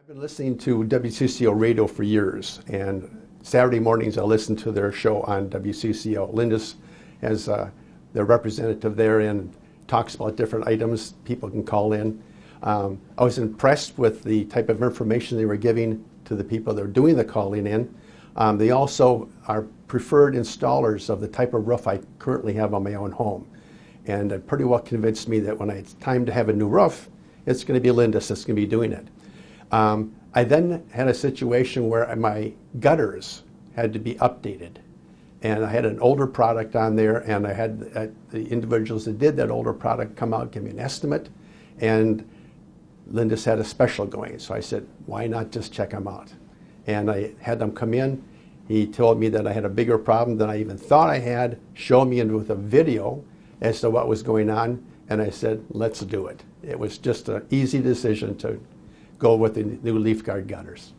I've been listening to WCCO radio for years, and Saturday mornings I listen to their show on WCCO. Lindus has their representative there and talks about different items people can call in. I was impressed with the type of information they were giving to the people that are doing the calling in. They also are preferred installers of the type of roof I currently have on my own home. And it pretty well convinced me that when it's time to have a new roof, it's going to be Lindus that's going to be doing it. I then had a situation where my gutters had to be updated. And I had an older product on there, and I had the individuals that did that older product come out, give me an estimate, and Lindus had a special going. So I said, why not just check them out? And I had them come in. He told me that I had a bigger problem than I even thought I had, showed me with a video as to what was going on, and I said, let's do it. It was just an easy decision to go with the new LeafGuard gutters.